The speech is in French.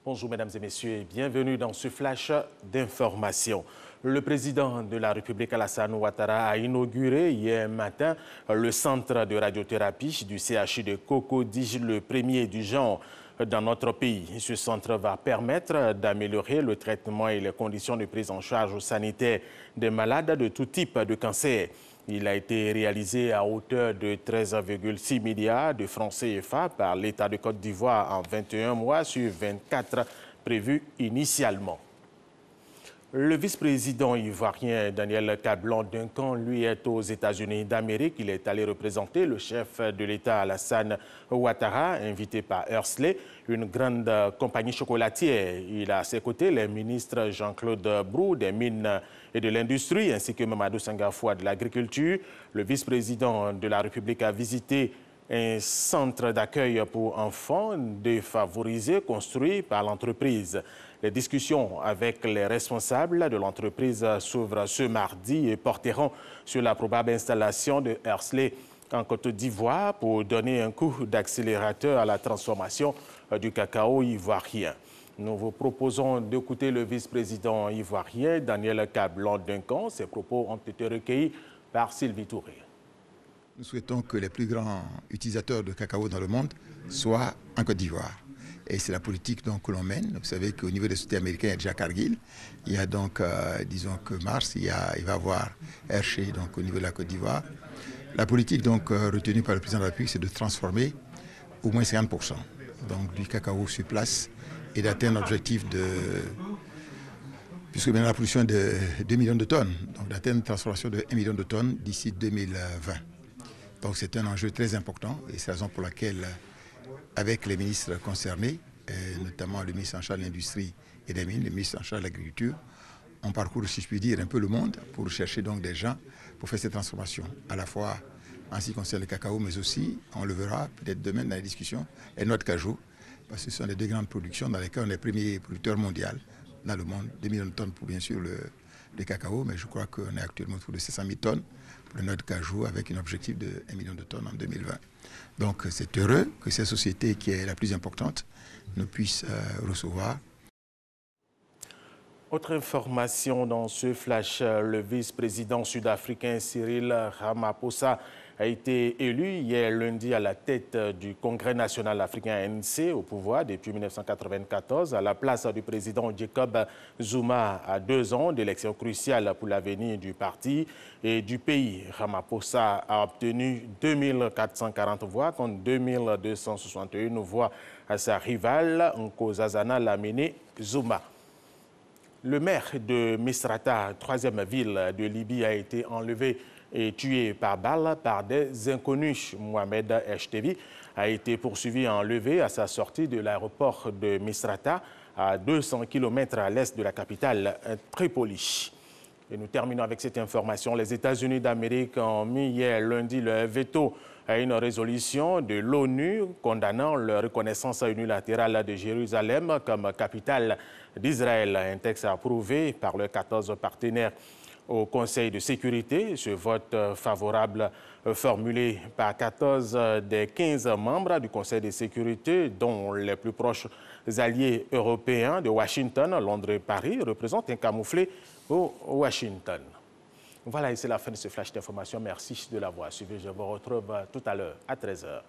Bonjour mesdames et messieurs et bienvenue dans ce flash d'information. Le président de la République Alassane Ouattara a inauguré hier matin le centre de radiothérapie du CHU de Cocody, le premier du genre dans notre pays. Ce centre va permettre d'améliorer le traitement et les conditions de prise en charge sanitaire des malades de tout type de cancer. Il a été réalisé à hauteur de 13,6 milliards de francs CFA par l'État de Côte d'Ivoire en 21 mois sur 24 prévus initialement. Le vice-président ivoirien Daniel Kablan-Duncan, lui, est aux États-Unis d'Amérique. Il est allé représenter le chef de l'État Alassane Ouattara, invité par Hersley, une grande compagnie chocolatière. Il a à ses côtés les ministres Jean-Claude Brou des Mines et de l'Industrie, ainsi que Mamadou Sangafoua de l'Agriculture. Le vice-président de la République a visité un centre d'accueil pour enfants défavorisés construit par l'entreprise. Les discussions avec les responsables de l'entreprise s'ouvrent ce mardi et porteront sur la probable installation de Hersley en Côte d'Ivoire pour donner un coup d'accélérateur à la transformation du cacao ivoirien. Nous vous proposons d'écouter le vice-président ivoirien Daniel Kablan-Duncan. Ses propos ont été recueillis par Sylvie Touré. Nous souhaitons que les plus grands utilisateurs de cacao dans le monde soient en Côte d'Ivoire. Et c'est la politique donc, que l'on mène. Vous savez qu'au niveau des sociétés américaines, il y a déjà Cargill. Il y a donc, disons que Mars, il va y avoir Hershey donc, au niveau de la Côte d'Ivoire. La politique donc, retenue par le président de la République, c'est de transformer au moins 50% donc, du cacao sur place et d'atteindre l'objectif de... puisque maintenant la production est de 2 millions de tonnes, donc d'atteindre une transformation de 1 million de tonnes d'ici 2020. Donc c'est un enjeu très important et c'est la raison pour laquelle, avec les ministres concernés, notamment le ministre en charge de l'Industrie et des Mines, le ministre en charge de l'Agriculture, on parcourt, si je puis dire, un peu le monde pour chercher donc des gens pour faire cette transformation, à la fois en ce qui concerne le cacao, mais aussi, on le verra peut-être demain dans la discussion, les noix de cajou, parce que ce sont les deux grandes productions dans lesquelles on est le premier producteur mondial dans le monde, 2 millions de tonnes pour bien sûr le cacao, mais je crois qu'on est actuellement autour de 700 000 tonnes pour les noix de cajou avec un objectif de 1 million de tonnes en 2020. Donc c'est heureux que cette société qui est la plus importante nous puisse recevoir. Autre information dans ce flash, le vice-président sud-africain Cyril Ramaphosa a été élu hier lundi à la tête du Congrès national africain ANC au pouvoir depuis 1994 à la place du président Jacob Zuma à 2 ans d'élections cruciales pour l'avenir du parti et du pays. Ramaphosa a obtenu 2440 voix contre 2261 voix à sa rivale Nkosazana Lamine Zuma. Le maire de Misrata, 3e ville de Libye, a été enlevé et tué par balle par des inconnus. Mohamed Echtevi a été poursuivi et enlevé à sa sortie de l'aéroport de Misrata, à 200 km à l'est de la capitale, Tripoli. Et nous terminons avec cette information. Les États-Unis d'Amérique ont mis hier lundi leur veto à une résolution de l'ONU condamnant la reconnaissance unilatérale de Jérusalem comme capitale d'Israël. Un texte approuvé par les 14 partenaires au Conseil de sécurité. Ce vote favorable formulé par 14 des 15 membres du Conseil de sécurité, dont les plus proches alliés européens de Washington, Londres et Paris, représente un camouflet au Washington. Voilà, et c'est la fin de ce flash d'information. Merci de l'avoir suivi. Je vous retrouve tout à l'heure à 13 h.